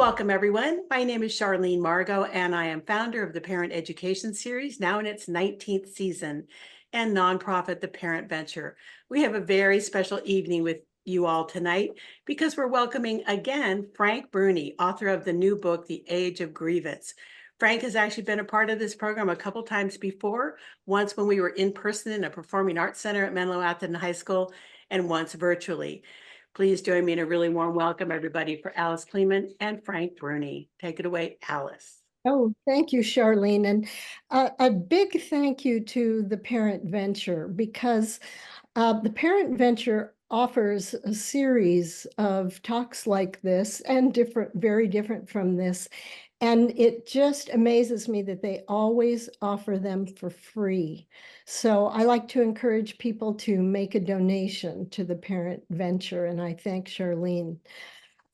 welcome everyone. My name is Charlene Margot, and I am founder of the Parent Education Series, now in its 19th season, and nonprofit The Parent Venture. We have a very special evening with you all tonight because we're welcoming again Frank Bruni, author of the new book, The Age of Grievance. Frank has actually been a part of this program a couple times before, once when we were in person in a performing arts center at Menlo Atherton High School, and once virtually. Please join me in a really warm welcome, everybody, for Alice Kleeman and Frank Bruni. Take it away, Alice. Oh, thank you, Charlene. And a big thank you to the Parent Venture because the Parent Venture offers a series of talks like this and very different from this. And it just amazes me that they always offer them for free. So I like to encourage people to make a donation to the Parent Venture, and I thank Charlene.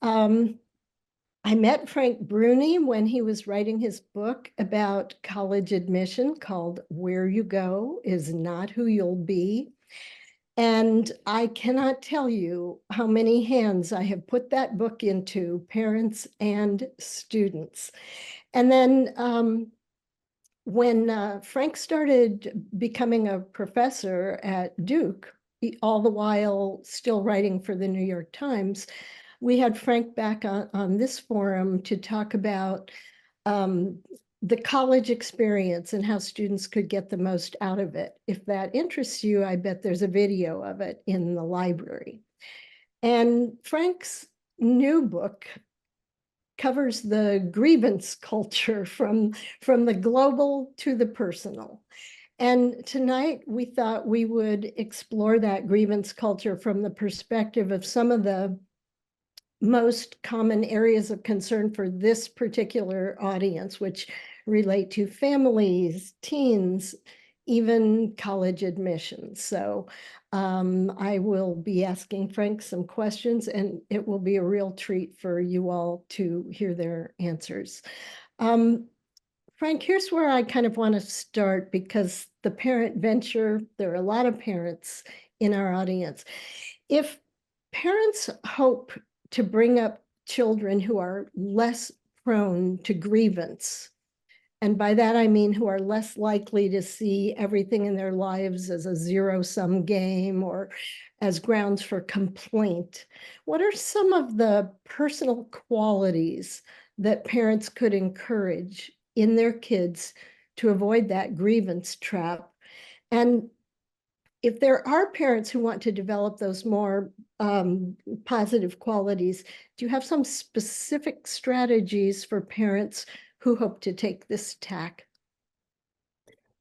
I met Frank Bruni when he was writing his book about college admission called Where You Go Is Not Who You'll Be. And I cannot tell you how many hands I have put that book into, parents and students. And then when Frank started becoming a professor at Duke, all the while still writing for the New York Times, we had Frank back on this forum to talk about the college experience and how students could get the most out of it. If that interests you, I bet there's a video of it in the library. And Frank's new book covers the grievance culture from the global to the personal. And tonight we thought we would explore that grievance culture from the perspective of some of the most common areas of concern for this particular audience, which relate to families, teens, even college admissions. So I will be asking Frank some questions, and it will be a real treat for you all to hear their answers. Frank, here's where I kind of want to start because the Parent Venture, there are a lot of parents in our audience. If parents hope to bring up children who are less prone to grievance, and by that I mean who are less likely to see everything in their lives as a zero-sum game or as grounds for complaint, what are some of the personal qualities that parents could encourage in their kids to avoid that grievance trap? And if there are parents who want to develop those more positive qualities, do you have some specific strategies for parents who hope to take this tack?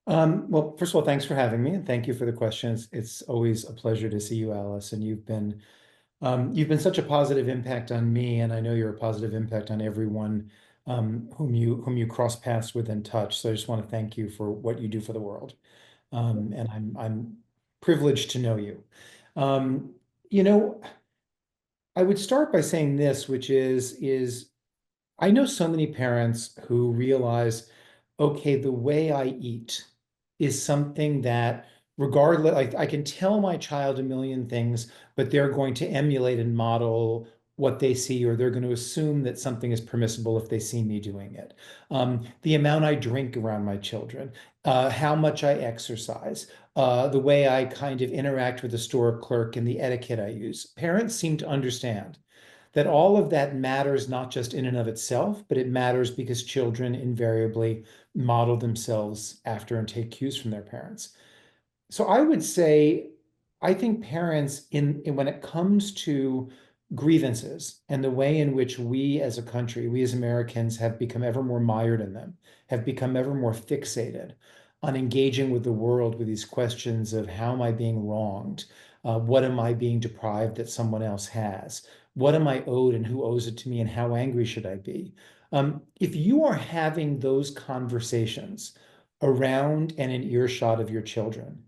Well, first of all, thanks for having me, and thank you for the questions. It's always a pleasure to see you, Alice, and you've been such a positive impact on me, and I know you're a positive impact on everyone whom you cross paths with and touch. So I just want to thank you for what you do for the world, and I'm privileged to know you. Um, you know, I would start by saying this, which is I know so many parents who realize, okay, the way I eat is something that regardless, I can tell my child a million things, but they're going to emulate and model what they see, or they're going to assume that something is permissible if they see me doing it. The amount I drink around my children, how much I exercise, the way I kind of interact with the store clerk and the etiquette I use. Parents seem to understand that all of that matters not just in and of itself, but it matters because children invariably model themselves after and take cues from their parents. So I would say, I think parents in when it comes to grievances and the way in which we as a country, we as Americans have become ever more mired in them, have become ever more fixated on engaging with the world with these questions of how am I being wronged? What am I being deprived that someone else has? What am I owed and who owes it to me and how angry should I be? If you are having those conversations around and in earshot of your children,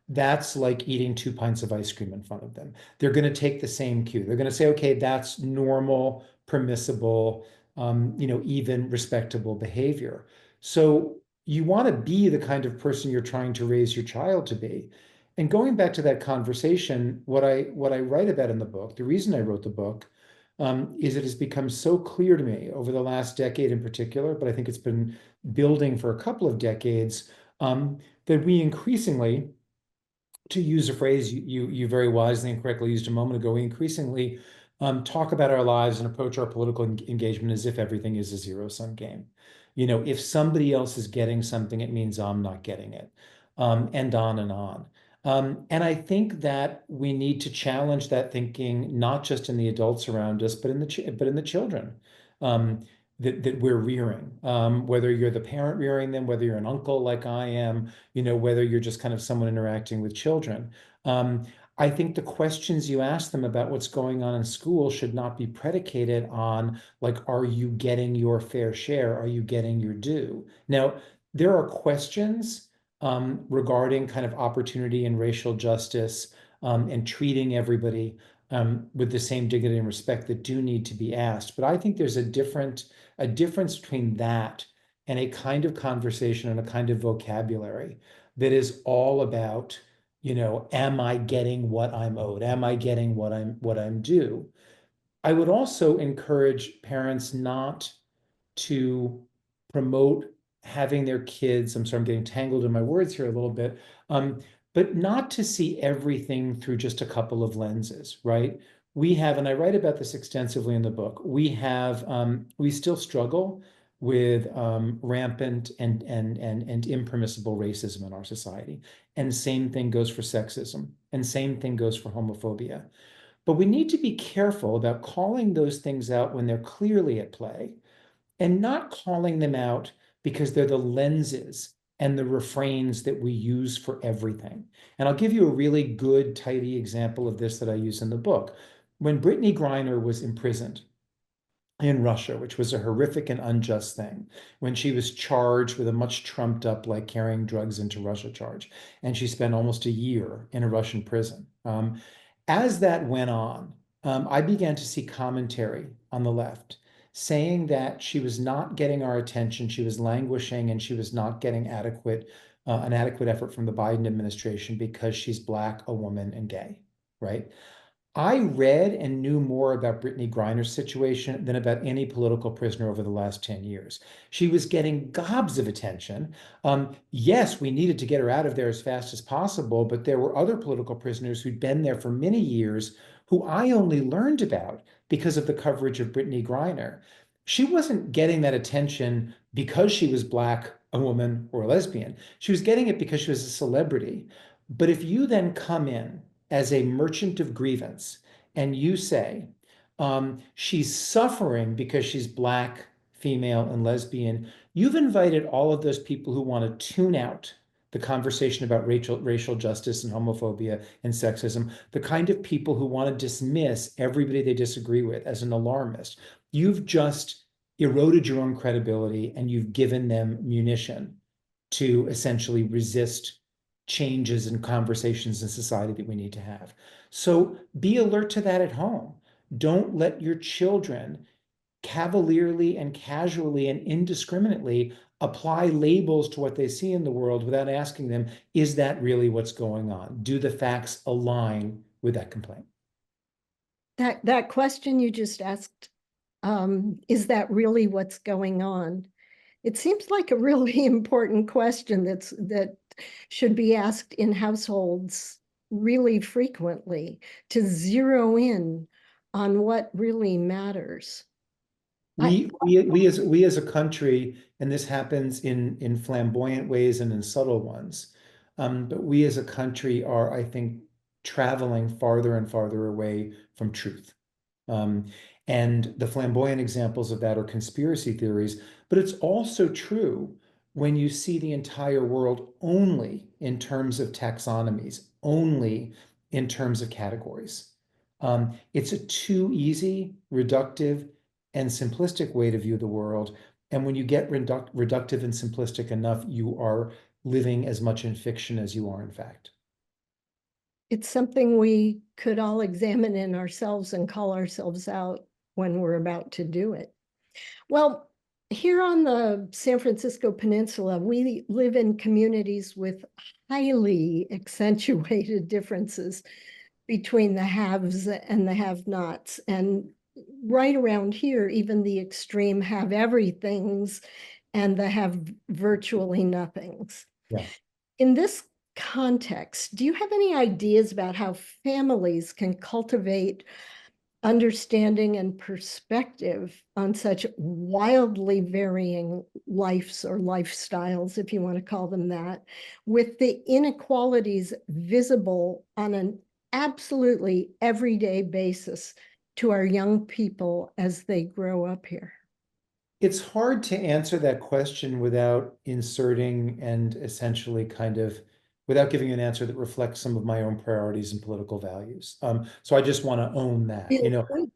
that's like eating 2 pints of ice cream in front of them. They're going to take the same cue. They're going to say, okay, that's normal, permissible, even respectable behavior. So you want to be the kind of person you're trying to raise your child to be. And going back to that conversation, what I write about in the book, the reason I wrote the book is it has become so clear to me over the last decade in particular, but I think it's been building for a couple of decades, that we increasingly, to use a phrase you very wisely and correctly used a moment ago, we increasingly talk about our lives and approach our political engagement as if everything is a zero-sum game. If somebody else is getting something, it means I'm not getting it, and on and on. And I think that we need to challenge that thinking, not just in the adults around us, but in the children. That we're rearing, whether you're the parent rearing them, whether you're an uncle like I am, whether you're just kind of someone interacting with children. I think the questions you ask them about what's going on in school should not be predicated on, like, are you getting your fair share? Are you getting your due? Now, there are questions regarding kind of opportunity and racial justice, and treating everybody with the same dignity and respect that do need to be asked. But I think there's a difference between that and a kind of conversation and a kind of vocabulary that is all about, am I getting what I'm owed? Am I getting what I'm due? I would also encourage parents not to promote having their kids, I'm sorry, I'm getting tangled in my words here a little bit, but not to see everything through just a couple of lenses, right? We have, and I write about this extensively in the book, we still struggle with rampant and impermissible racism in our society. And same thing goes for sexism, and same thing goes for homophobia. But we need to be careful about calling those things out when they're clearly at play, and not calling them out because they're the lenses and the refrains that we use for everything. And I'll give you a really good, tidy example of this that I use in the book. When Brittany Griner was imprisoned in Russia, which was a horrific and unjust thing, when she was charged with a much trumped up, like carrying drugs into Russia charge, and she spent almost a year in a Russian prison. As that went on, I began to see commentary on the left saying that she was not getting our attention, she was languishing, and she was not getting an adequate effort from the Biden administration because she's Black, a woman, and gay, right? I read and knew more about Brittany Griner's situation than about any political prisoner over the last 10 years. She was getting gobs of attention. Yes, we needed to get her out of there as fast as possible, but there were other political prisoners who'd been there for many years who I only learned about because of the coverage of Brittany Griner. She wasn't getting that attention because she was Black, a woman, or a lesbian. She was getting it because she was a celebrity. But if you then come in as a merchant of grievance and you say, she's suffering because she's Black, female, and lesbian, you've invited all of those people who want to tune out the conversation about racial justice and homophobia and sexism, the kind of people who want to dismiss everybody they disagree with as an alarmist. You've just eroded your own credibility, and you've given them munition to essentially resist changes and conversations in society that we need to have. So be alert to that at home. Don't let your children cavalierly and casually and indiscriminately apply labels to what they see in the world without asking them, is that really what's going on? Do the facts align with that complaint? That question you just asked, is that really what's going on? It seems like a really important question that should be asked in households really frequently, to zero in on what really matters. We as a country, and this happens in flamboyant ways and in subtle ones, but we as a country are, I think, traveling farther and farther away from truth. Um, and the flamboyant examples of that are conspiracy theories, but it's also true when you see the entire world only in terms of taxonomies, only in terms of categories. It's a too easy, reductive, and simplistic way to view the world. And when you get reductive and simplistic enough, you are living as much in fiction as you are in fact. It's something we could all examine in ourselves and call ourselves out when we're about to do it. Well, here on the San Francisco Peninsula, we live in communities with highly accentuated differences between the haves and the have-nots. And right around here, even the extreme have everythings and the have virtually nothings. Yeah. In this context, do you have any ideas about how families can cultivate understanding and perspective on such wildly varying lives or lifestyles, if you want to call them that, with the inequalities visible on an absolutely everyday basis to our young people as they grow up here? It's hard to answer that question without inserting and essentially without giving an answer that reflects some of my own priorities and political values. So I just want to own that.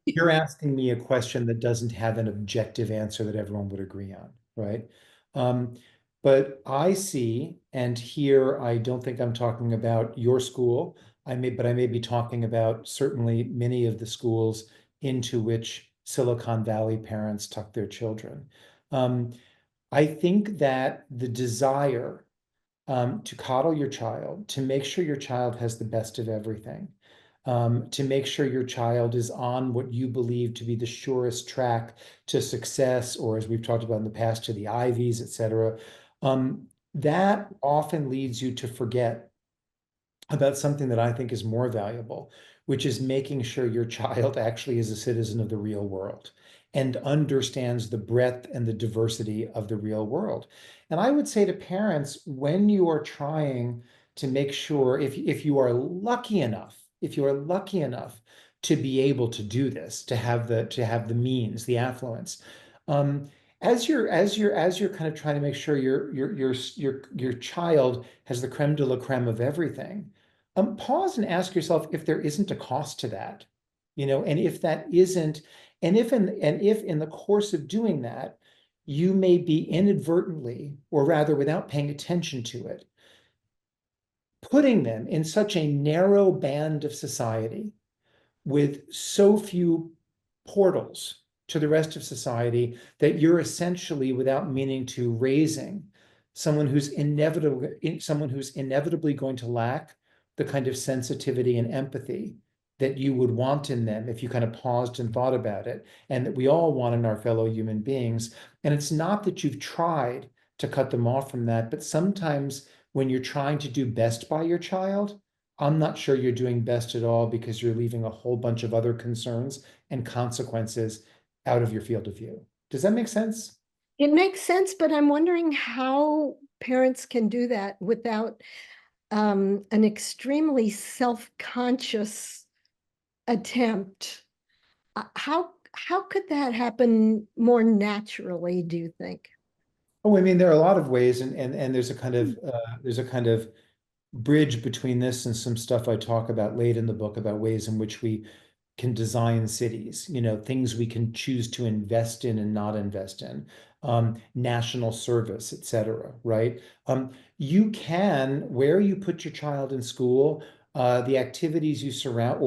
You're asking me a question that doesn't have an objective answer that everyone would agree on, right? Um, but I see, and here I don't think I'm talking about your school. But I may be talking about certainly many of the schools into which Silicon Valley parents tuck their children. Um, I think that the desire to coddle your child, to make sure your child has the best of everything, to make sure your child is on what you believe to be the surest track to success, or as we've talked about in the past, to the Ivies, et cetera, that often leads you to forget about something that I think is more valuable, which is making sure your child actually is a citizen of the real world and understands the breadth and the diversity of the real world. And I would say to parents, when you are trying to make sure, if you are lucky enough, to be able to do this, to have the means, the affluence, um, as you're kind of trying to make sure your child has the creme de la creme of everything, pause and ask yourself if there isn't a cost to that, and if that isn't, and if in the course of doing that, you may be inadvertently, or rather without paying attention to it, putting them in such a narrow band of society with so few portals to the rest of society that you're essentially, without meaning to, raising someone who's inevitably going to lack the kind of sensitivity and empathy that you would want in them if you kind of paused and thought about it, and that we all want in our fellow human beings. And it's not that you've tried to cut them off from that, but sometimes when you're trying to do best by your child, I'm not sure you're doing best at all, because you're leaving a whole bunch of other concerns and consequences out of your field of view. Does that make sense? It makes sense, but I'm wondering how parents can do that without an extremely self-conscious attempt. How could that happen more naturally, do you think? Oh, I mean, there are a lot of ways, and there's a kind of bridge between this and some stuff I talk about late in the book about ways in which we can design cities, things we can choose to invest in and not invest in, national service, et cetera, right? You can, where you put your child in school, the activities you surround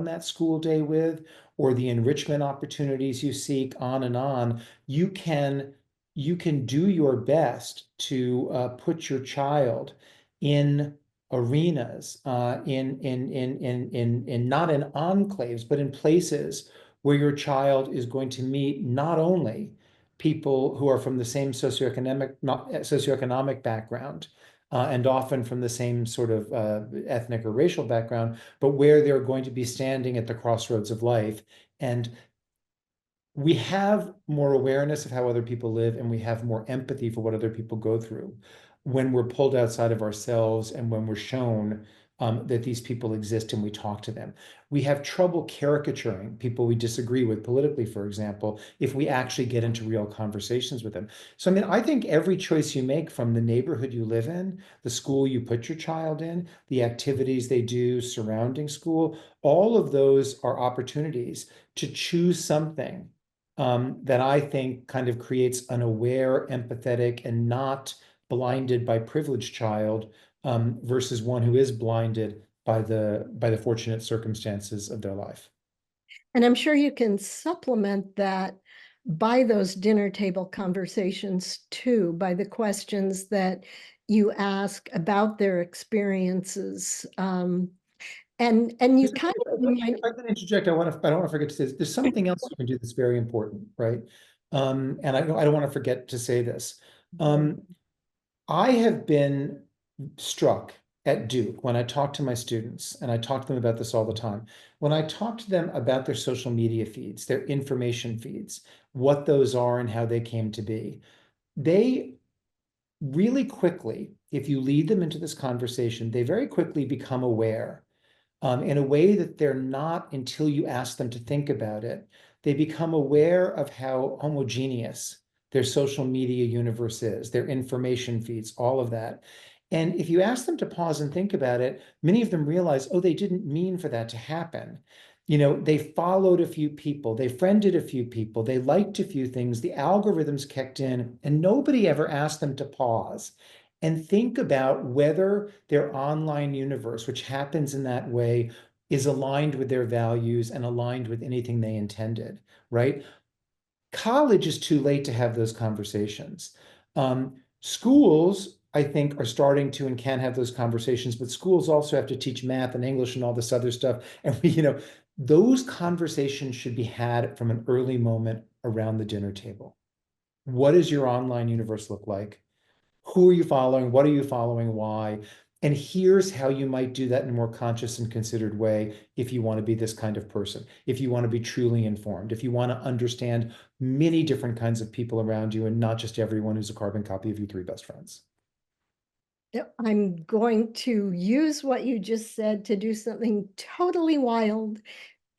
that school day with, or the enrichment opportunities you seek, on and on, you can do your best to put your child in arenas, in not in enclaves, but in places where your child is going to meet not only people who are from the same socioeconomic background, and often from the same sort of ethnic or racial background, but where they're going to be standing at the crossroads of life. And we have more awareness of how other people live, and we have more empathy for what other people go through when we're pulled outside of ourselves, and when we're shown that these people exist and we talk to them. We have trouble caricaturing people we disagree with politically, for example, if we actually get into real conversations with them. So, I mean, I think every choice you make, from the neighborhood you live in, the school you put your child in, the activities they do surrounding school, all of those are opportunities to choose something that I think kind of creates an aware, empathetic, and not blinded by privileged child, versus one who is blinded by the fortunate circumstances of their life. And I'm sure you can supplement that by those dinner table conversations too, by the questions that you ask about their experiences, And you kind of If I can interject, I don't want to forget to say this. There's something else you can do that's very important, right? And I don't want to forget to say this. I have been struck at Duke when I talk to my students, and I talk to them about this all the time. When I talk to them about their social media feeds, their information feeds, what those are and how they came to be, they really quickly, if you lead them into this conversation, they very quickly become aware in a way that they're not until you ask them to think about it. They become aware of how homogeneous their social media universe is, their information feeds, all of that. And if you ask them to pause and think about it, many of them realize, oh, they didn't mean for that to happen. You know, they followed a few people, they friended a few people, they liked a few things, the algorithms kicked in, and nobody ever asked them to pause and think about whether their online universe, which happens in that way, is aligned with their values and aligned with anything they intended, right? College is too late to have those conversations. Schools, I think, are starting to and can have those conversations, but schools also have to teach math and English and all this other stuff. And those conversations should be had from an early moment around the dinner table. What does your online universe look like? Who are you following? What are you following? Why? And here's how you might do that in a more conscious and considered way if you want to be this kind of person, if you want to be truly informed, if you want to understand many different kinds of people around you and not just everyone who's a carbon copy of your three best friends. I'm going to use what you just said to do something totally wild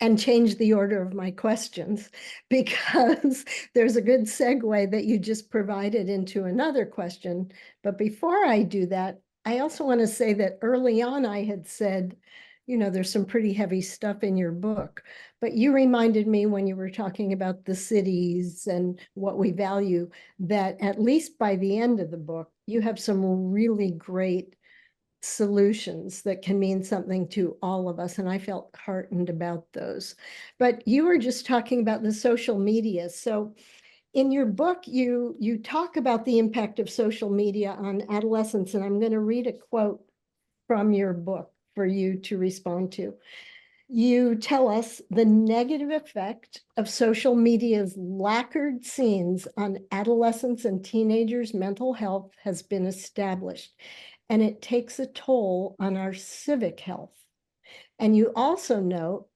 and change the order of my questions, because there's a good segue that you just provided into another question. But before I do that, I also want to say that early on I had said, there's some pretty heavy stuff in your book, but you reminded me when you were talking about the cities and what we value, that at least by the end of the book, you have some really great solutions that can mean something to all of us. And I felt heartened about those. But you were just talking about the social media. So in your book, you talk about the impact of social media on adolescents. And I'm going to read a quote from your book for you to respond to. You tell us the negative effect of social media's lacquered scenes on adolescents and teenagers' mental health has been established, and it takes a toll on our civic health. And you also note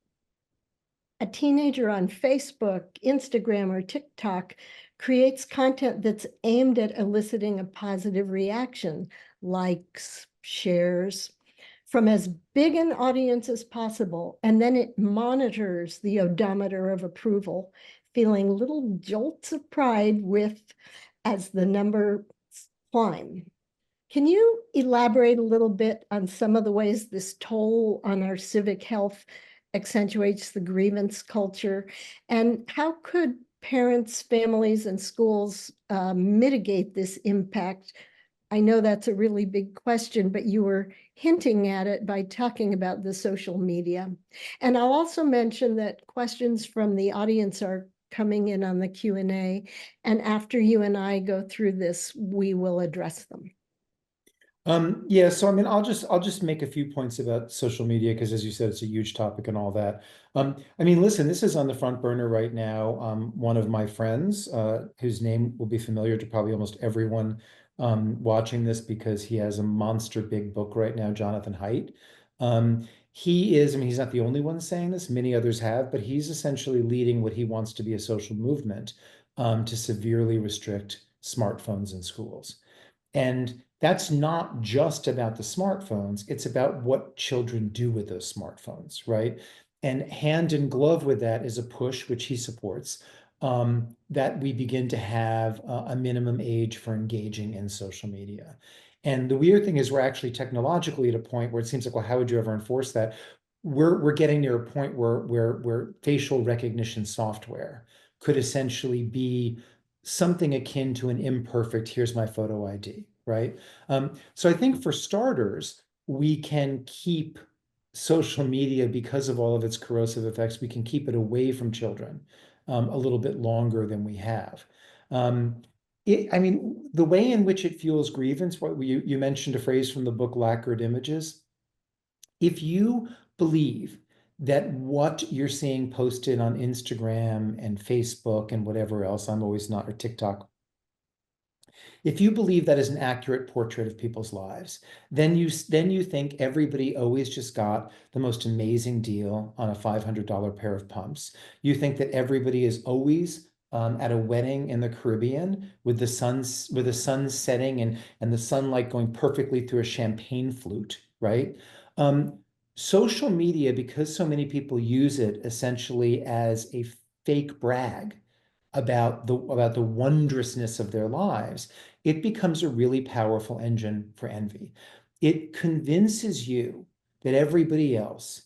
a teenager on Facebook, Instagram, or TikTok creates content that's aimed at eliciting a positive reaction, likes, shares, from as big an audience as possible. And then it monitors the odometer of approval, feeling little jolts of pride as the numbers climb. Can you elaborate a little bit on some of the ways this toll on our civic health accentuates the grievance culture? And how could parents, families, and schools mitigate this impact? I know that's a really big question, but you were hinting at it by talking about the social media. And I'll also mention that questions from the audience are coming in on the Q&A. And after you and I go through this, we will address them. Yeah, so I mean, I'll just make a few points about social media because, as you said, it's a huge topic and all that. I mean, listen, this is on the front burner right now. One of my friends, whose name will be familiar to probably almost everyone watching this because he has a monster big book right now, Jonathan Haidt. I mean, he's not the only one saying this, many others have, but he's essentially leading what he wants to be a social movement to severely restrict smartphones in schools. And that's not just about the smartphones, it's about what children do with those smartphones, right? And hand in glove with that is a push, which he supports, that we begin to have a minimum age for engaging in social media. And the weird thing is we're actually technologically at a point where it seems like, well, how would you ever enforce that? We're getting near a point where facial recognition software could essentially be something akin to an imperfect, here's my photo ID, right? So I think for starters, we can keep social media, because of all of its corrosive effects, we can keep it away from children a little bit longer than we have. I mean, the way in which it fuels grievance, what you mentioned a phrase from the book, lacquered images. If you believe that what you're seeing posted on Instagram and Facebook and whatever else, I'm always not, or TikTok, if you believe that is an accurate portrait of people's lives, then you think everybody always just got the most amazing deal on a $500 pair of pumps. You think that everybody is always at a wedding in the Caribbean with the sun setting and the sunlight going perfectly through a champagne flute, right? Um, Social media, because so many people use it essentially as a fake brag about the wondrousness of their lives, it becomes a really powerful engine for envy. It convinces you that everybody else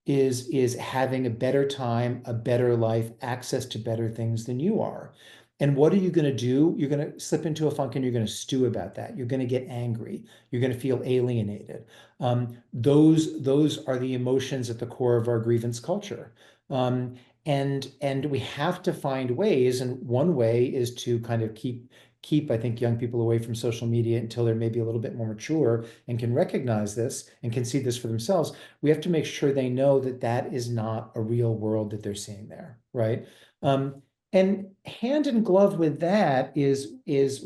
is having a better time, a better life, access to better things than you are. And what are you going to do? You're going to slip into a funk and you're going to stew about that. You're going to get angry. You're going to feel alienated. Those are the emotions at the core of our grievance culture. And we have to find ways, and one way is to kind of keep I think young people away from social media until they're maybe a little bit more mature and can recognize this and can see this for themselves. We have to make sure they know that that is not a real world that they're seeing there, right? Um, and hand in glove with that is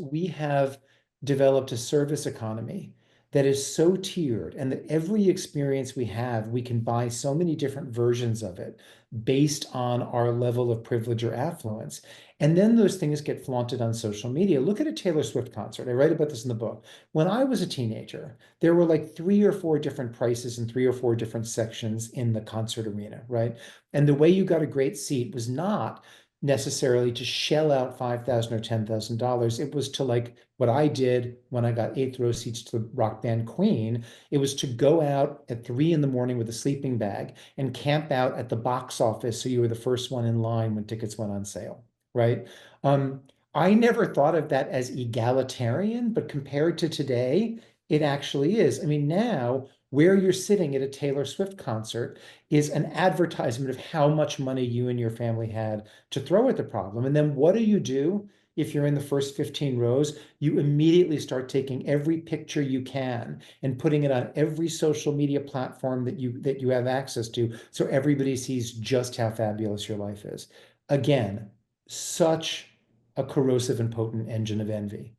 we have developed a service economy that is so tiered, and that every experience we have, we can buy so many different versions of it based on our level of privilege or affluence. And then those things get flaunted on social media. Look at a Taylor Swift concert. I write about this in the book. When I was a teenager, there were like 3 or 4 different prices and 3 or 4 different sections in the concert arena, right? And the way you got a great seat was not necessarily to shell out $5,000 or $10,000. It was to, like what I did when I got 8th row seats to the rock band Queen. It was to go out at 3 in the morning with a sleeping bag and camp out at the box office so you were the first one in line when tickets went on sale, right? Um, I never thought of that as egalitarian, but compared to today, it actually is. I mean, now where you're sitting at a Taylor Swift concert is an advertisement of how much money you and your family had to throw at the problem. And then what do? If you're in the first 15 rows, you immediately start taking every picture you can and putting it on every social media platform that you have access to, so everybody sees just how fabulous your life is. Again, such a corrosive and potent engine of envy.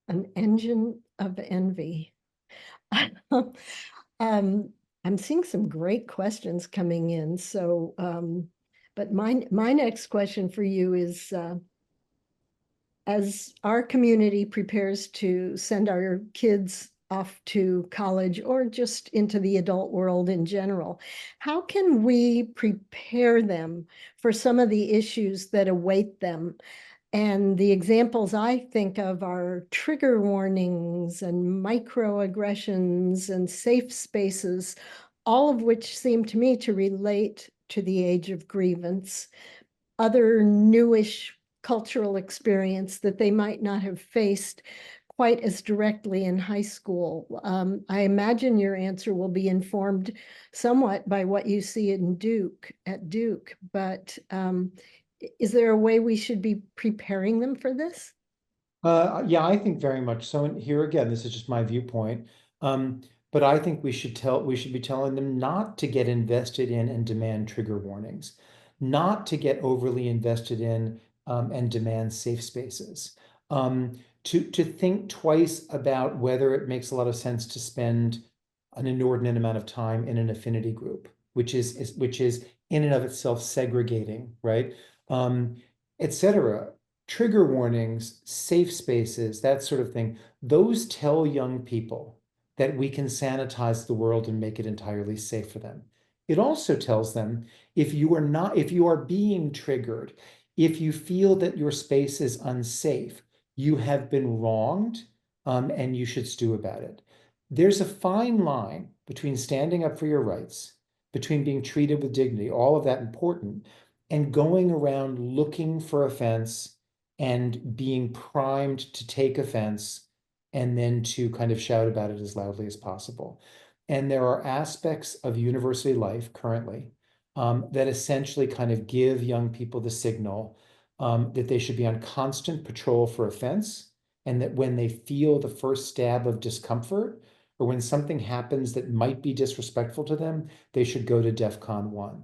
An engine of envy. I'm seeing some great questions coming in. So, but my next question for you is, as our community prepares to send our kids off to college or just into the adult world in general, how can we prepare them for some of the issues that await them? And the examples I think of are trigger warnings and microaggressions and safe spaces, all of which seem to me to relate to the age of grievance, other newish cultural experience that they might not have faced quite as directly in high school. I imagine your answer will be informed somewhat by what you see at Duke, but is there a way we should be preparing them for this? Yeah, I think very much so. And here again, this is just my viewpoint. Um, but I think we should be telling them not to get invested in and demand trigger warnings, not to get overly invested in and demand safe spaces. To think twice about whether it makes a lot of sense to spend an inordinate amount of time in an affinity group, which is in and of itself segregating, right? Etc. Trigger warnings, safe spaces, that sort of thing, those tell young people that we can sanitize the world and make it entirely safe for them. It also tells them if you are being triggered, if you feel that your space is unsafe, you have been wronged, and you should stew about it. There's a fine line between standing up for your rights, between being treated with dignity, all of that important, and going around looking for offense and being primed to take offense and then to kind of shout about it as loudly as possible. And there are aspects of university life currently that essentially kind of give young people the signal that they should be on constant patrol for offense, and that when they feel the first stab of discomfort, or when something happens that might be disrespectful to them, they should go to DEFCON 1.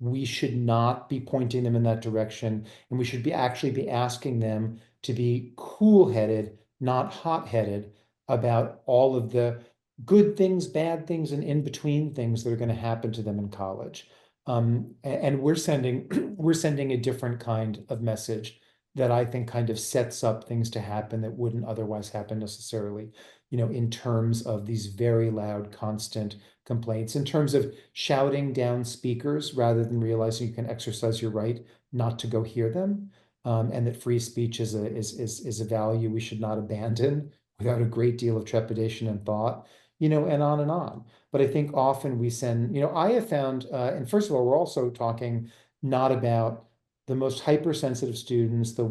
We should not be pointing them in that direction, and we should be actually be asking them to be cool-headed, not hot-headed about all of the good things, bad things, and in between things that are going to happen to them in college. And we're sending we're sending a different kind of message that I think kind of sets up things to happen that wouldn't otherwise happen necessarily, in terms of these very loud, constant complaints, in terms of shouting down speakers rather than realizing you can exercise your right not to go hear them, and that free speech is a value we should not abandon without a great deal of trepidation and thought, and on and on. But I think often we send, I have found, and first of all, we're also talking not about the most hypersensitive students, um,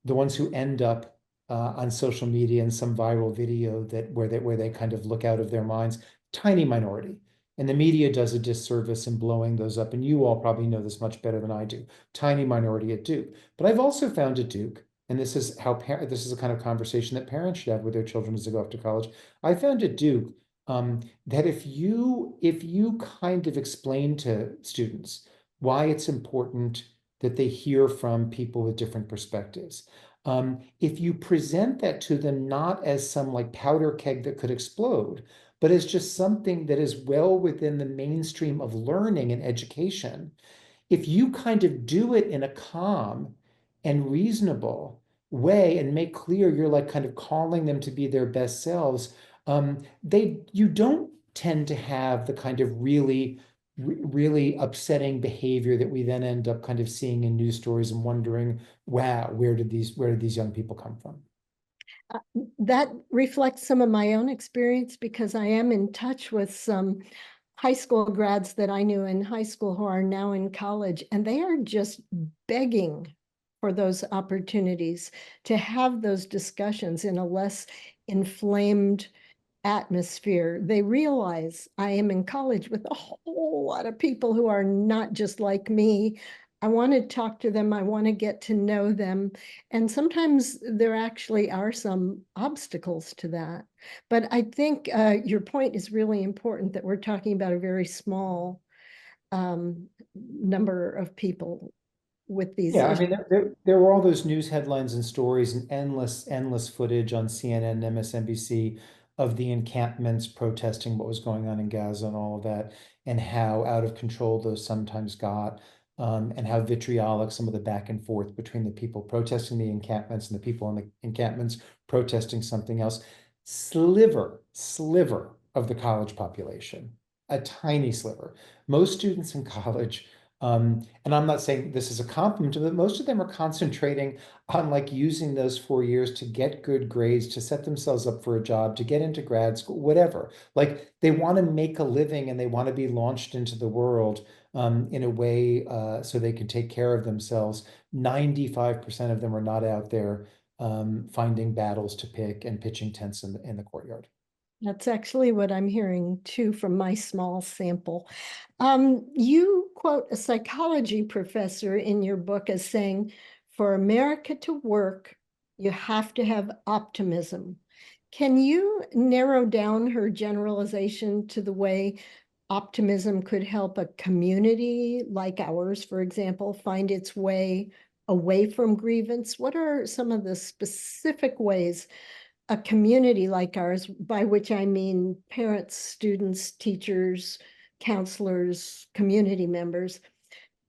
the ones who end up on social media in some viral video where they kind of look out of their minds, tiny minority. And the media does a disservice in blowing those up. And you all probably know this much better than I do. Tiny minority at Duke. But I've also found at Duke, and this is the kind of conversation that parents should have with their children as they go off to college. I found at Duke that if you kind of explain to students why it's important that they hear from people with different perspectives. If you present that to them not as some like powder keg that could explode, but as just something that is well within the mainstream of learning and education, if you kind of do it in a calm and reasonable way and make clear you're like kind of calling them to be their best selves, you don't tend to have the kind of really upsetting behavior that we then end up kind of seeing in news stories and wondering, wow, where did these young people come from? That reflects some of my own experience because I am in touch with some high school grads that I knew in high school who are now in college, and they are just begging for those opportunities to have those discussions in a less inflamed atmosphere. They realize I am in college with a whole lot of people who are not just like me. I want to talk to them. I want to get to know them. And sometimes there actually are some obstacles to that. But I think your point is really important that we're talking about a very small number of people with these Yeah, I issues. mean, there were all those news headlines and stories and endless footage on CNN and MSNBC of the encampments protesting what was going on in Gaza and all of that, and how out of control those sometimes got, and how vitriolic some of the back and forth between the people protesting the encampments and the people in the encampments protesting something else. Sliver of the college population, a tiny sliver. Most students in college, and I'm not saying this is a compliment, but most of them are concentrating on like using those 4 years to get good grades, to set themselves up for a job, to get into grad school, whatever. Like they want to make a living and they want to be launched into the world in a way so they can take care of themselves. 95% of them are not out there finding battles to pick and pitching tents in the courtyard. That's actually what I'm hearing too from my small sample. You quote a psychology professor in your book as saying, for America to work, you have to have optimism. Can you narrow down her generalization to the way optimism could help a community like ours, for example, find its way away from grievance? What are some of the specific ways a community like ours, by which I mean parents, students, teachers, counselors, community members,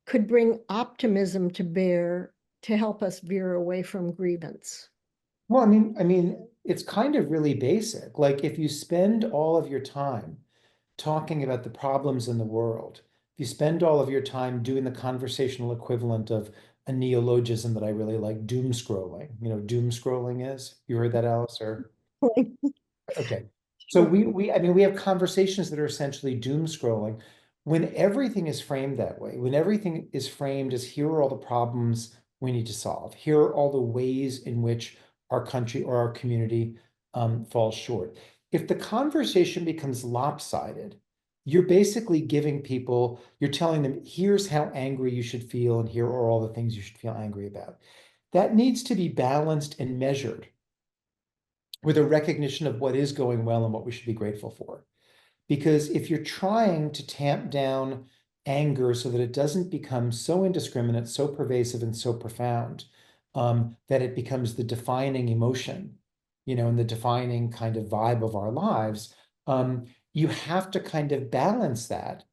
could bring optimism to bear to help us veer away from grievance? Well, I mean, it's kind of really basic. Like if you spend all of your time talking about the problems in the world, if you spend all of your time doing the conversational equivalent of a neologism that I really like, doom scrolling. You know, doom scrolling is? You heard that, Alice? Or okay. So I mean, we have conversations that are essentially doom scrolling. When everything is framed that way, when everything is framed as here are all the problems we need to solve, here are all the ways in which our country or our community falls short. If the conversation becomes lopsided, you're basically you're telling them, here's how angry you should feel, and here are all the things you should feel angry about. That needs to be balanced and measured with a recognition of what is going well and what we should be grateful for. Because if you're trying to tamp down anger so that it doesn't become so indiscriminate, so pervasive, and so profound, that it becomes the defining emotion, and the defining kind of vibe of our lives, you have to kind of balance that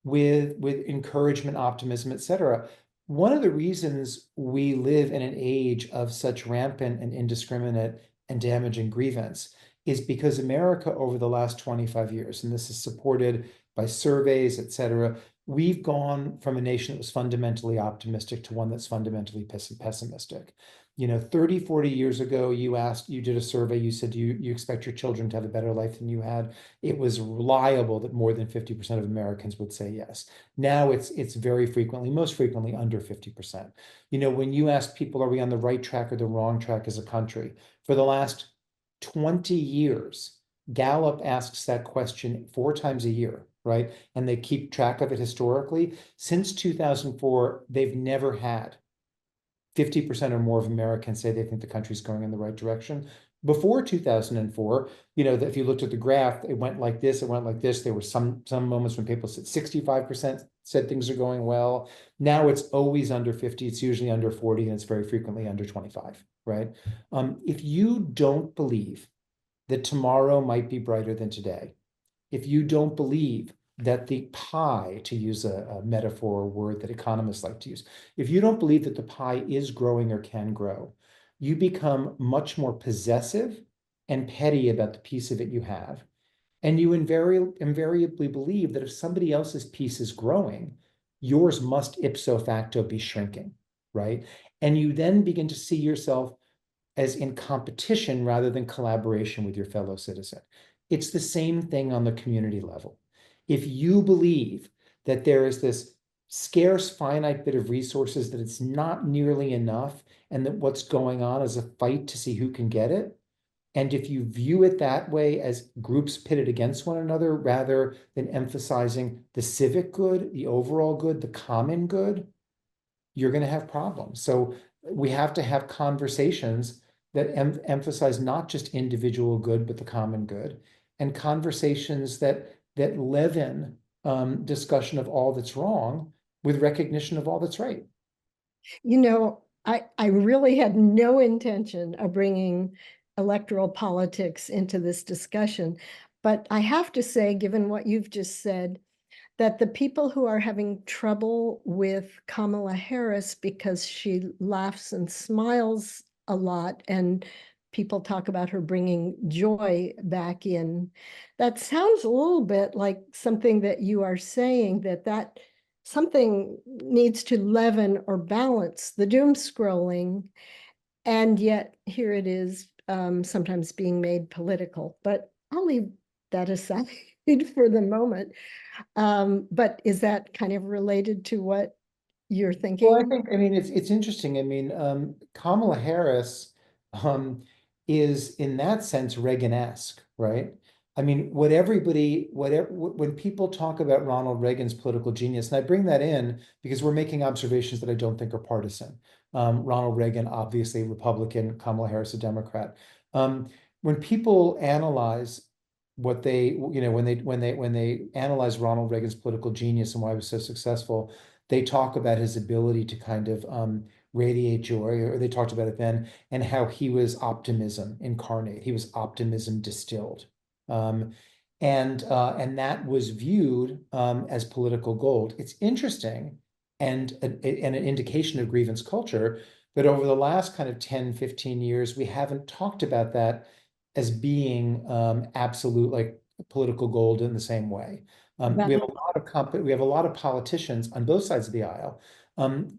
with encouragement, optimism, etc. One of the reasons we live in an age of such rampant and indiscriminate and damaging grievance is because America over the last 25 years, and this is supported by surveys, etc., we've gone from a nation that was fundamentally optimistic to one that's fundamentally pessimistic. 30, 40 years ago, you did a survey, you said you expect your children to have a better life than you had. It was reliable that more than 50% of Americans would say yes. Now it's very frequently, most frequently under 50%. When you ask people, are we on the right track or the wrong track as a country? For the last 20 years, Gallup asks that question 4 times a year, right? And they keep track of it historically. Since 2004, they've never had 50% or more of Americans say they think the country's going in the right direction. Before 2004, that if you looked at the graph, it went like this, it went like this. There were some moments when people said 65% said things are going well. Now it's always under 50, it's usually under 40, and it's very frequently under 25, right? If you don't believe that tomorrow might be brighter than today, if you don't believe that the pie, to use a metaphor or word that economists like to use, if you don't believe that the pie is growing or can grow, you become much more possessive and petty about the piece of it you have. And you invariably believe that if somebody else's piece is growing, yours must ipso facto be shrinking, right? And you then begin to see yourself as in competition rather than collaboration with your fellow citizen. It's the same thing on the community level. If you believe that there is this scarce, finite bit of resources, that it's not nearly enough, and that what's going on is a fight to see who can get it, and if you view it that way, as groups pitted against one another, rather than emphasizing the civic good, the overall good, the common good, you're going to have problems. So we have to have conversations that emphasize not just individual good, but the common good, and conversations that leaven discussion of all that's wrong with recognition of all that's right. I really had no intention of bringing electoral politics into this discussion, but I have to say, given what you've just said, that the people who are having trouble with Kamala Harris because she laughs and smiles a lot, and people talk about her bringing joy back in, that sounds a little bit like something that you are saying, that something needs to leaven or balance the doom scrolling, and yet here it is, sometimes being made political. But I'll leave that aside for the moment. But is that kind of related to what you're Well, thinking? it's interesting. Kamala Harris is in that sense Reagan-esque, right? When people talk about Ronald Reagan's political genius, and I bring that in because we're making observations that I don't think are partisan. Ronald Reagan, obviously Republican, Kamala Harris, a Democrat. When people analyze what they, when they analyze Ronald Reagan's political genius and why he was so successful, they talk about his ability to kind of radiate joy, or they talked about it then, and how he was optimism incarnate. He was optimism distilled. Um, and that was viewed as political gold. It's interesting and an indication of grievance culture that over the last kind of 10, 15 years, we haven't talked about that as being absolute, like political gold in the same way. We have a lot of we have a lot of politicians on both sides of the aisle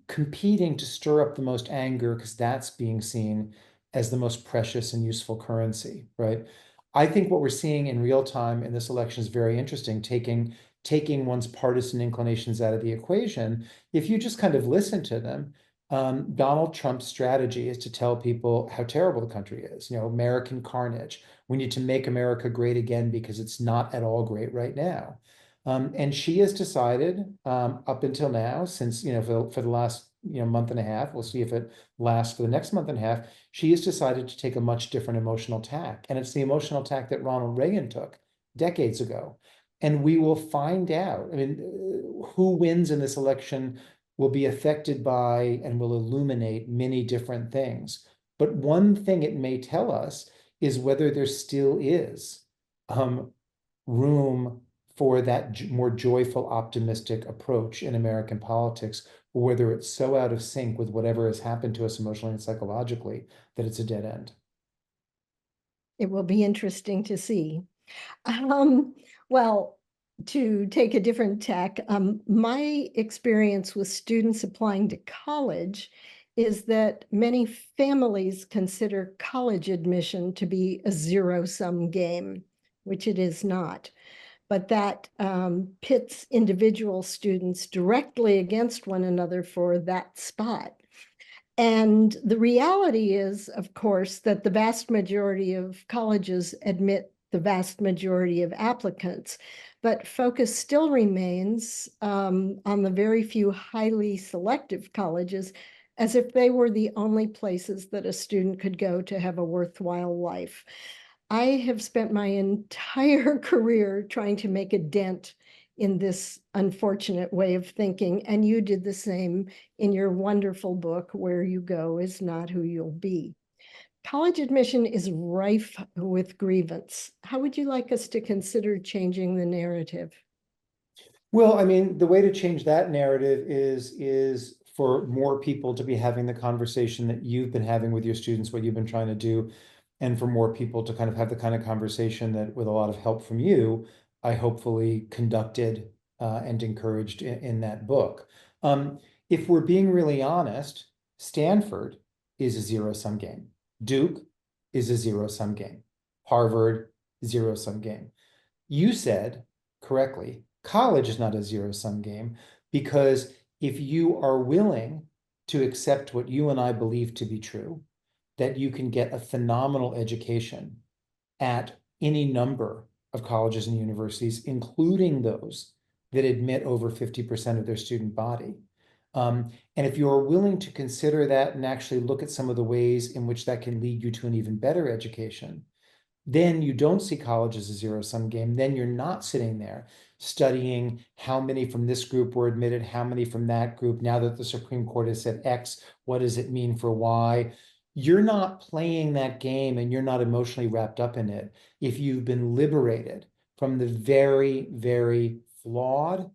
competing to stir up the most anger because that's being seen as the most precious and useful currency, right? I think what we're seeing in real time in this election is very interesting, taking one's partisan inclinations out of the equation. If you just kind of listen to them, Donald Trump's strategy is to tell people how terrible the country is, American carnage. We need to make America great again because it's not at all great right now. And she has decided up until now, since, for the last month and a half. We'll see if it lasts for the next month and a half. She has decided to take a much different emotional tack. And it's the emotional tack that Ronald Reagan took decades ago. And we will find out. I mean, who wins in this election will be affected by and will illuminate many different things. But one thing it may tell us is whether there still is room for that more joyful, optimistic approach in American politics, or whether it's so out of sync with whatever has happened to us emotionally and psychologically that it's a dead end. It will be interesting to see. Well, to take a different tack, my experience with students applying to college is that many families consider college admission to be a zero-sum game, which it is not. But that pits individual students directly against one another for that spot. And the reality is, of course, that the vast majority of colleges admit the vast majority of applicants, but focus still remains on the very few highly selective colleges, as if they were the only places that a student could go to have a worthwhile life. I have spent my entire career trying to make a dent in this unfortunate way of thinking, and you did the same in your wonderful book, Where You Go Is Not Who You'll Be. College admission is rife with grievance. How would you like us to consider changing the narrative? Well, I mean, the way to change that narrative is for more people to be having the conversation that you've been having with your students, what you've been trying to do, and for more people to kind of have the kind of conversation that, with a lot of help from you, I hopefully conducted and encouraged in that book. If we're being really honest, Stanford is a zero-sum game. Duke is a zero-sum game. Harvard, zero-sum game. You said correctly, college is not a zero-sum game, because if you are willing to accept what you and I believe to be true, that you can get a phenomenal education at any number of colleges and universities, including those that admit over 50% of their student body. And if you're willing to consider that and actually look at some of the ways in which that can lead you to an even better education, then you don't see college as a zero-sum game. Then you're not sitting there studying how many from this group were admitted, how many from that group. Now that the Supreme Court has said X, what does it mean for Y? You're not playing that game, and you're not emotionally wrapped up in it if you've been liberated from the very, very flawed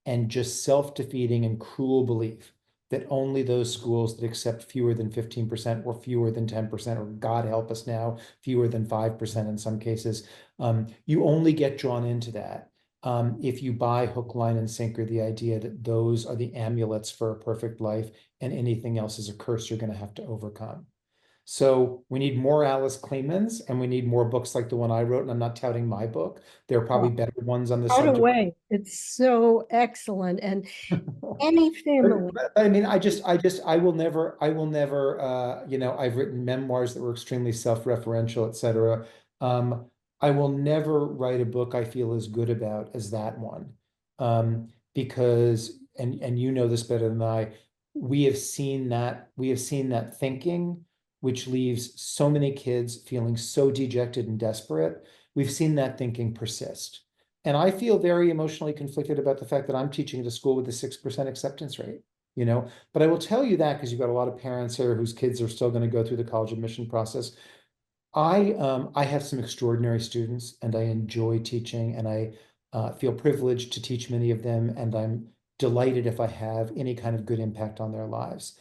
and just self-defeating and cruel belief that only those schools that accept fewer than 15% or fewer than 10%, or God help us now, fewer than 5% in some cases, you only get drawn into that if you buy hook, line, and sinker the idea that those are the amulets for a perfect life and anything else is a curse you're going to have to overcome. So we need more Alice Klemens, and we need more books like the one I wrote. And I'm not touting my book. There are probably better ones on this Out of subject. way. It's so excellent. And any family. But I mean, I will never, I've written memoirs that were extremely self-referential, et cetera. I will never write a book I feel as good about as that one. Because, and you know this better than I, we have seen that thinking, which leaves so many kids feeling so dejected and desperate. We've seen that thinking persist. And I feel very emotionally conflicted about the fact that I'm teaching at a school with a 6% acceptance rate, but I will tell you that because you've got a lot of parents here whose kids are still going to go through the college admission process. I have some extraordinary students, and I enjoy teaching, and I feel privileged to teach many of them, and I'm delighted if I have any kind of good impact on their lives.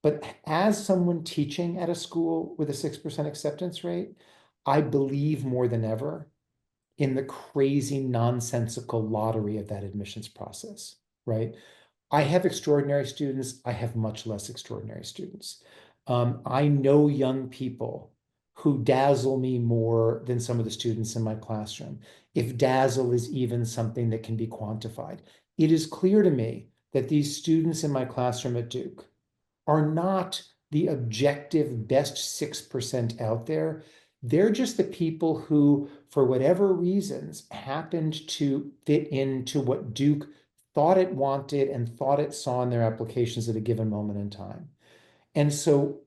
But as someone teaching at a school with a 6% acceptance rate, I believe more than ever in the crazy, nonsensical lottery of that admissions process, right? I have extraordinary students. I have much less extraordinary students. I know young people who dazzle me more than some of the students in my classroom, if dazzle is even something that can be quantified. It is clear to me that these students in my classroom at Duke are not the objective best 6% out there. They're just the people who, for whatever reasons, happened to fit into what Duke thought it wanted and thought it saw in their applications at a given moment in time. And so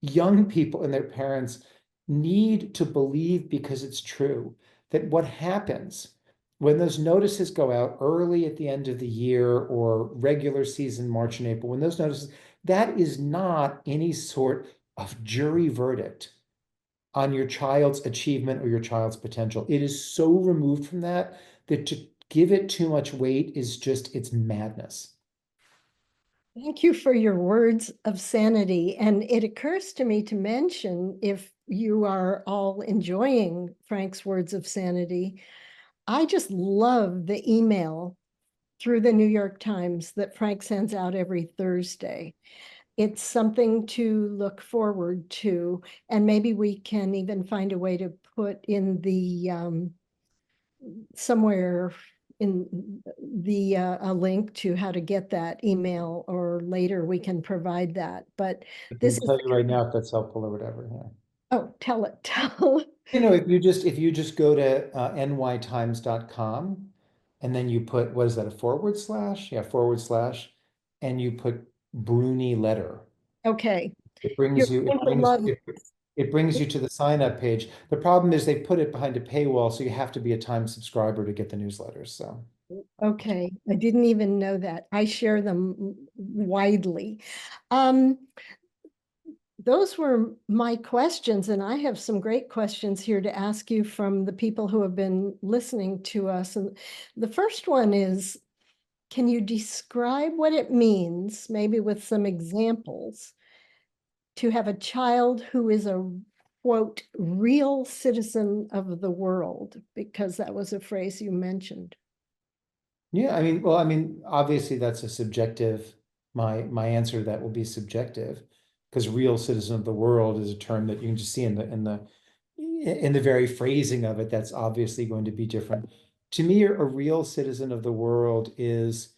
young people and their parents need to believe, because it's true, that what happens when those notices go out early at the end of the year or regular season, March and April, when those notices, that is not any sort of jury verdict on your child's achievement or your child's potential. It is so removed from that that to give it too much weight is just, it's madness. Thank you for your words of sanity. And it occurs to me to mention, if you are all enjoying Frank's words of sanity, I just love the email through the New York Times that Frank sends out every Thursday. It's something to look forward to, and maybe we can even find a way to put in the somewhere in the a link to how to get that email, or later we can provide that. But I this can is tell you right now if that's helpful or whatever. Yeah. oh, tell it, tell. If you just go to nytimes.com and then you put, what is that, a forward slash? Yeah, forward slash, and you put Bruni letter. Okay, It you're brings you, it going to brings love it, it brings you to the sign up page. The problem is they put it behind a paywall, so you have to be a Times subscriber to get the newsletters. So Okay, I didn't even know that. I share them widely. Um, those were my questions, and I have some great questions here to ask you from the people who have been listening to us. And the first one is, can you describe what it means, maybe with some examples, to have a child who is a, quote, real citizen of the world? Because that was a phrase you mentioned. yeah, obviously that's a subjective, my answer to that will be subjective, because real citizen of the world is a term that you can just see in the very phrasing of it, that's obviously going to be different. To me, a real citizen of the world is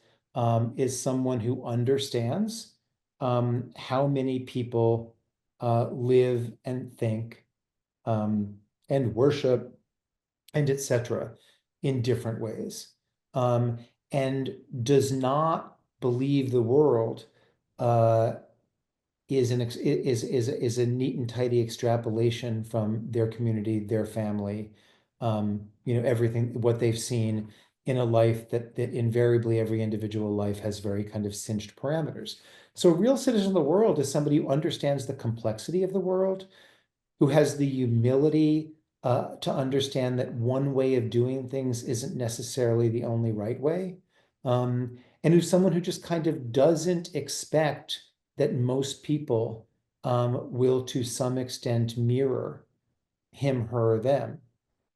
someone who understands how many people live and think and worship and etc. in different ways, um, and does not believe the world uh, is a neat and tidy extrapolation from their community, their family, everything what they've seen in a life that invariably every individual life has very kind of cinched parameters. So a real citizen of the world is somebody who understands the complexity of the world, who has the humility to understand that one way of doing things isn't necessarily the only right way, and who's someone who just kind of doesn't expect that most people will to some extent mirror him, her, or them,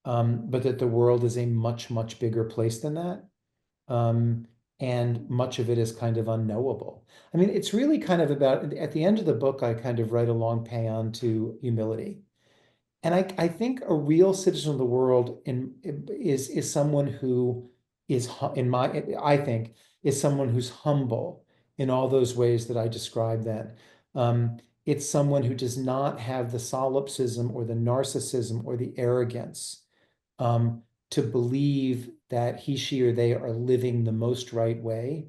but that the world is a much, much bigger place than that. Um, and much of it is kind of unknowable. I mean, it's really kind of about, at the end of the book, I kind of write a long paean to humility. And I think a real citizen of the world is someone who I think is someone who's humble in all those ways that I described that. It's someone who does not have the solipsism or the narcissism or the arrogance to believe that he, she, or they are living the most right way,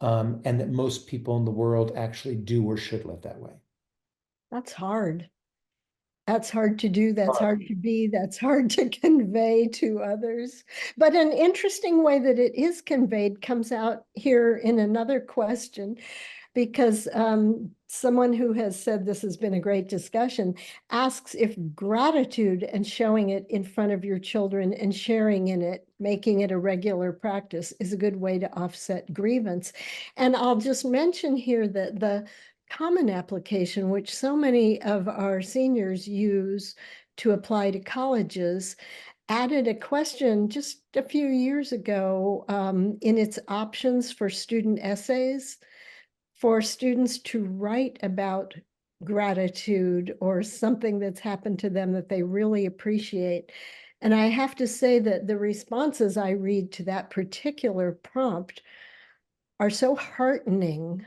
and that most people in the world actually do or should live that way. That's hard. That's hard to do. That's hard to be. That's hard to convey to others. But an interesting way that it is conveyed comes out here in another question, because someone who has said this has been a great discussion asks if gratitude and showing it in front of your children and sharing in it, making it a regular practice, is a good way to offset grievance. And I'll just mention here that the common application, which so many of our seniors use to apply to colleges, added a question just a few years ago in its options for student essays, for students to write about gratitude or something that's happened to them that they really appreciate. And I have to say that the responses I read to that particular prompt are so heartening.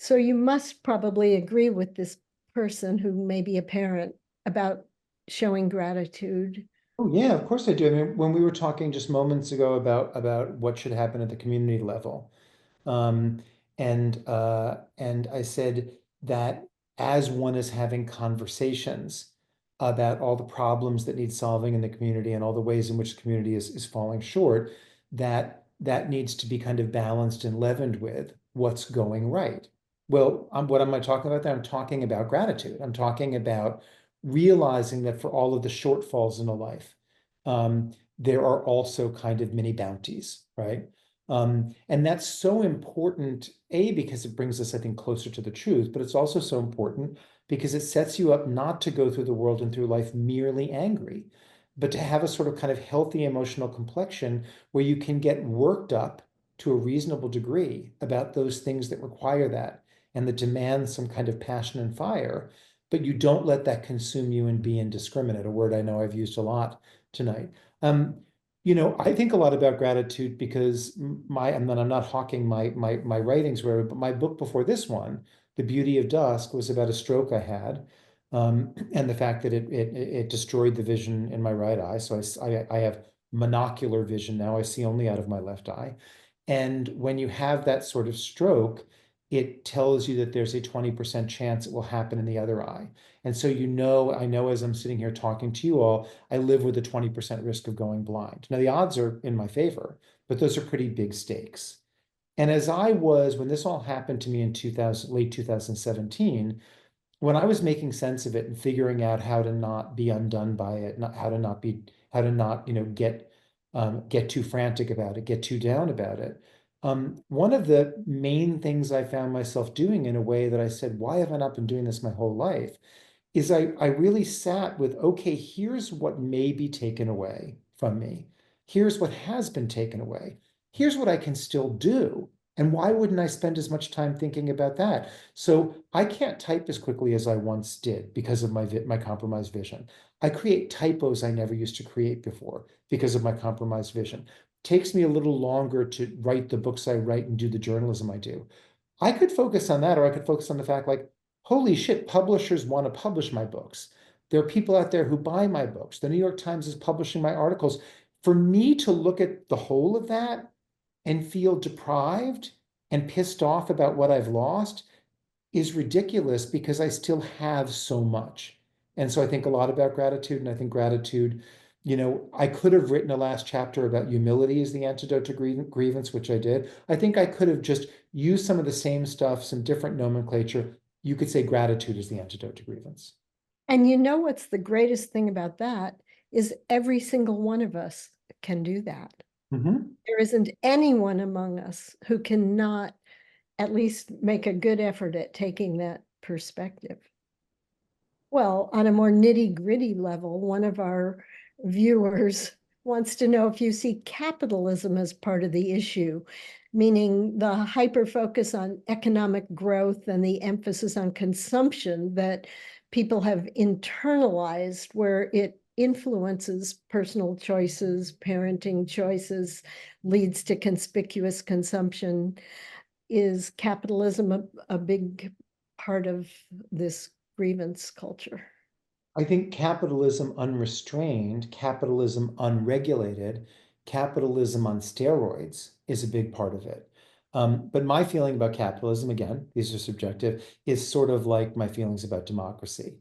So you must probably agree with this person who may be a parent about showing gratitude. Oh yeah, of course I do. I mean, when we were talking just moments ago about what should happen at the community level, um, and I said that as one is having conversations about all the problems that need solving in the community and all the ways in which the community is falling short, that needs to be kind of balanced and leavened with what's going right. Well, what am I talking about there? I'm talking about gratitude. I'm talking about realizing that for all of the shortfalls in a life, there are also kind of mini bounties, right? And that's so important, A, because it brings us, I think, closer to the truth, but it's also so important because it sets you up not to go through the world and through life merely angry, but to have a sort of kind of healthy emotional complexion where you can get worked up to a reasonable degree about those things that require that and that demand some kind of passion and fire, but you don't let that consume you and be indiscriminate, a word I know I've used a lot tonight. Um, I think a lot about gratitude because I'm not hawking my writings, wherever, but my book before this one, The Beauty of Dusk, was about a stroke I had, and the fact that it destroyed the vision in my right eye. So I have monocular vision now. I see only out of my left eye. And when you have that sort of stroke, it tells you that there's a 20% chance it will happen in the other eye. And so I know as I'm sitting here talking to you all, I live with a 20% risk of going blind. Now, the odds are in my favor, but those are pretty big stakes. And when this all happened to me in late 2017, when I was making sense of it and figuring out how to not be undone by it, how to not, get too frantic about it, get too down about it. One of the main things I found myself doing in a way that I said, why have I not been doing this my whole life? Is I really sat with, okay, here's what may be taken away from me. Here's what has been taken away. Here's what I can still do. And why wouldn't I spend as much time thinking about that? So I can't type as quickly as I once did because of my compromised vision. I create typos I never used to create before because of my compromised vision. Takes me a little longer to write the books I write and do the journalism I do. I could focus on that, or I could focus on the fact like, holy shit, publishers want to publish my books. There are people out there who buy my books. The New York Times is publishing my articles. For me to look at the whole of that and feel deprived and pissed off about what I've lost is ridiculous because I still have so much. And so I think a lot about gratitude. And I think gratitude, I could have written a last chapter about humility as the antidote to grievance, which I did. I think I could have just used some of the same stuff, some different nomenclature. You could say gratitude is the antidote to grievance. And you know what's the greatest thing about that is every single one of us can do that. Mm-hmm. There isn't anyone among us who cannot at least make a good effort at taking that perspective. Well, on a more nitty-gritty level, one of our viewers wants to know if you see capitalism as part of the issue, meaning the hyper focus on economic growth and the emphasis on consumption that people have internalized, where it influences personal choices, parenting choices, leads to conspicuous consumption. Is capitalism a big part of this grievance culture? I think capitalism unrestrained, capitalism unregulated, capitalism on steroids is a big part of it. But my feeling about capitalism, again, these are subjective, is sort of like my feelings about democracy.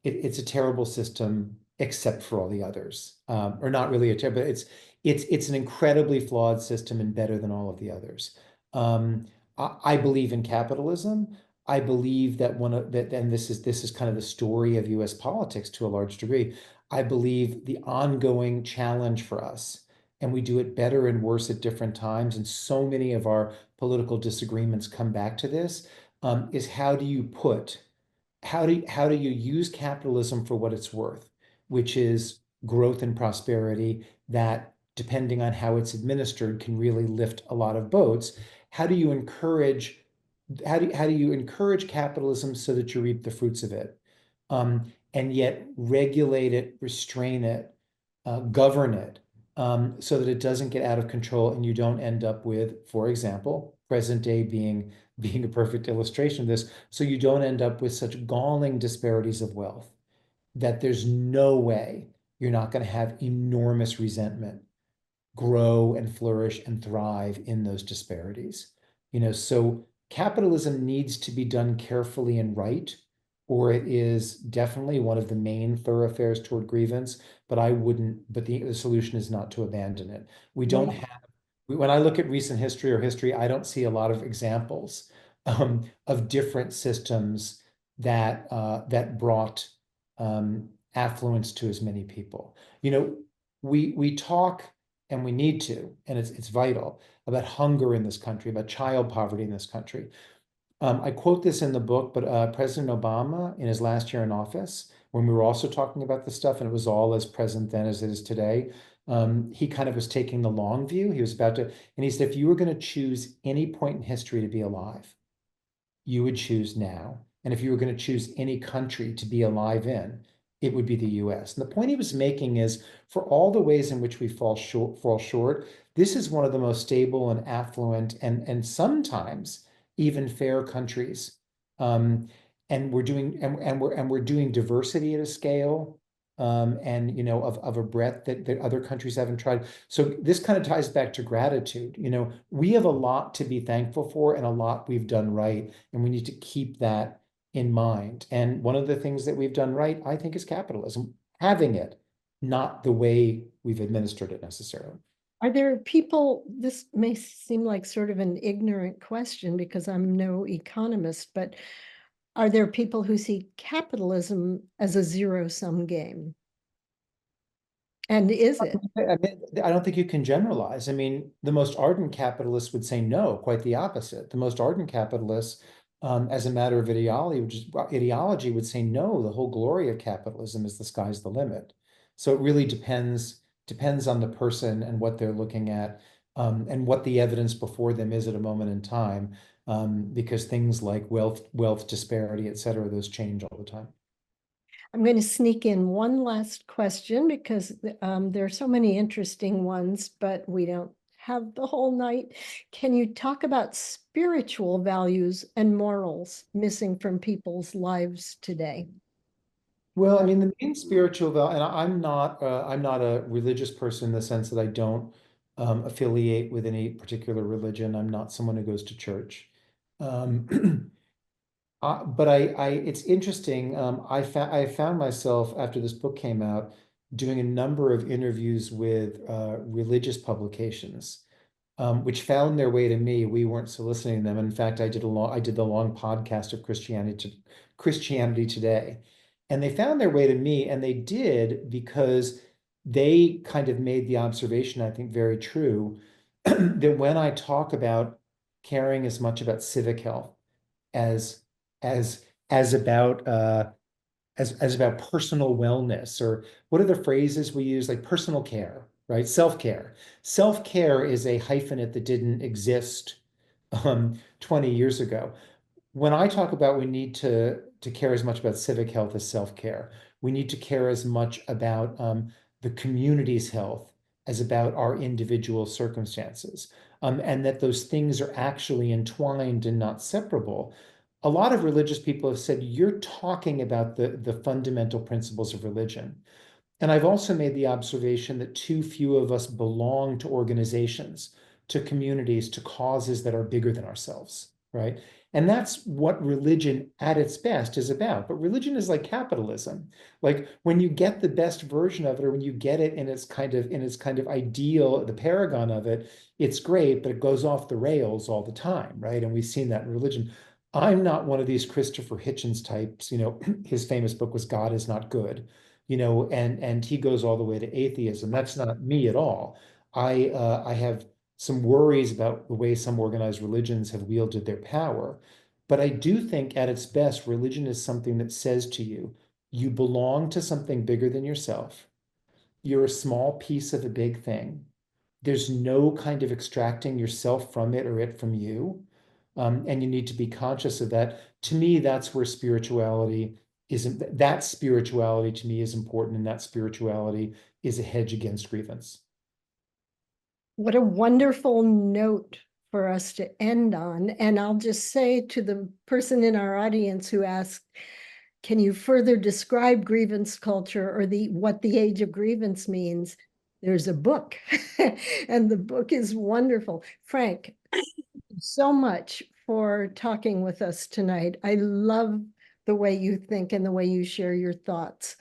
It's a terrible system except for all the others, or not really a terrible, but it's an incredibly flawed system and better than all of the others. I believe in capitalism. I believe that and this is kind of the story of US politics to a large degree. I believe the ongoing challenge for us, and we do it better and worse at different times, and so many of our political disagreements come back to this, is how do you use capitalism for what it's worth, which is growth and prosperity that, depending on how it's administered, can really lift a lot of boats. How do you encourage how do you encourage capitalism so that you reap the fruits of it, and yet regulate it, restrain it, govern it, so that it doesn't get out of control and you don't end up with, for example, present day being a perfect illustration of this, so you don't end up with such galling disparities of wealth that there's no way you're not going to have enormous resentment grow and flourish and thrive in those disparities. So capitalism needs to be done carefully and right, or it is definitely one of the main thoroughfares toward grievance, but the solution is not to abandon it. We don't Right. have, when I look at recent history, I don't see a lot of examples of different systems that brought affluence to as many people. We talk and we need to, and it's vital, about hunger in this country, about child poverty in this country. I quote this in the book, but President Obama, in his last year in office, when we were also talking about this stuff, and it was all as present then as it is today, he kind of was taking the long view. He was about to, and he said, if you were going to choose any point in history to be alive, you would choose now. And if you were going to choose any country to be alive in, it would be the US. And the point he was making is for all the ways in which we fall short, this is one of the most stable and affluent and sometimes even fair countries. And we're doing diversity at a scale and of a breadth that other countries haven't tried. So this kind of ties back to gratitude. We have a lot to be thankful for and a lot we've done right, and we need to keep that in mind. And one of the things that we've done right, I think, is capitalism, having it, not the way we've administered it necessarily. Are there people, this may seem like sort of an ignorant question because I'm no economist, but are there people who see capitalism as a zero-sum game? And is it? I don't think you can generalize. I mean, the most ardent capitalists would say no, quite the opposite. The most ardent capitalists, as a matter of ideology, would say no. The whole glory of capitalism is the sky's the limit. So it really depends on the person and what they're looking at, and what the evidence before them is at a moment in time, because things like wealth disparity, et cetera, those change all the time. I'm going to sneak in one last question because there are so many interesting ones, but we don't have the whole night. Can you talk about spiritual values and morals missing from people's lives today? Well, I mean, the main spiritual value, and I'm not a religious person in the sense that I don't affiliate with any particular religion. I'm not someone who goes to church. Um, it's interesting. I found myself after this book came out doing a number of interviews with religious publications, which found their way to me. We weren't soliciting them. In fact, I did the long podcast of Christianity Today, and they found their way to me, and they did because they kind of made the observation, I think very true, that when I talk about caring as much about civic health as as as about as about personal wellness, or what are the phrases we use, like personal care, right? Self-care. Self-care is a hyphenate that didn't exist 20 years ago. When I talk about we need to care as much about civic health as self-care, we need to care as much about the community's health as about our individual circumstances, and that those things are actually entwined and not separable. A lot of religious people have said you're talking about the fundamental principles of religion. And I've also made the observation that too few of us belong to organizations, to communities, to causes that are bigger than ourselves, right? And that's what religion at its best is about. But religion is like capitalism. Like when you get the best version of it, or when you get it in its kind of ideal, the paragon of it, it's great, but it goes off the rails all the time, right? And we've seen that in religion. I'm not one of these Christopher Hitchens types. His famous book was God is Not Good, and he goes all the way to atheism. That's not me at all. I have some worries about the way some organized religions have wielded their power. But I do think at its best, religion is something that says to you, you belong to something bigger than yourself. You're a small piece of a big thing. There's no kind of extracting yourself from it or it from you. And you need to be conscious of that. To me, that's where spirituality isn't. That spirituality to me is important, and that spirituality is a hedge against grievance. What a wonderful note for us to end on. And I'll just say to the person in our audience who asked, can you further describe grievance culture or what the Age of Grievance means? There's a book, and the book is wonderful. Frank, thank you so much for talking with us tonight. I love the way you think and the way you share your thoughts.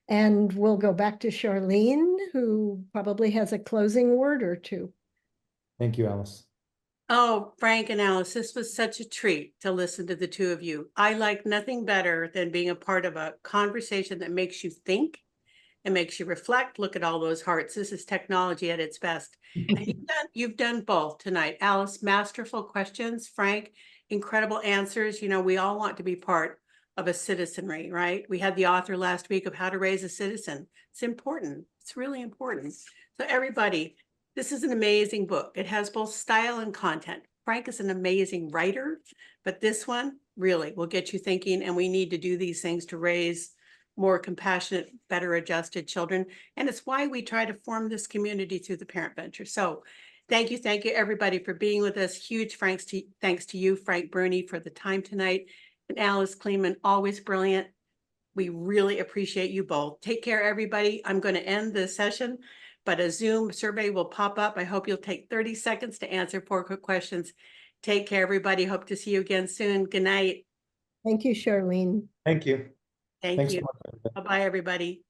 And we'll go back to Charlene, who probably has a closing word or two. Thank you, Alice. Oh, Frank and Alice, this was such a treat to listen to the two of you. I like nothing better than being a part of a conversation that makes you think and makes you reflect. Look at all those hearts. This is technology at its best. And you've done both tonight. Alice, masterful questions. Frank, incredible answers. You know, we all want to be part of a citizenry, right? We had the author last week of How to Raise a Citizen. It's important. It's really important. So everybody, this is an amazing book. It has both style and content. Frank is an amazing writer, but this one really will get you thinking, and we need to do these things to raise more compassionate, better adjusted children. And it's why we try to form this community through the Parent Venture. So thank you everybody for being with us. Huge thanks to you, Frank Bruni, for the time tonight. And Alice Kleeman, always brilliant. We really appreciate you both. Take care, everybody. I'm going to end the session, but a Zoom survey will pop up. I hope you'll take 30 seconds to answer 4 quick questions. Take care, everybody. Hope to see you again soon. Good night. Thank you, Charlene. Thank you. Thank Thanks you. so much. Bye-bye, everybody.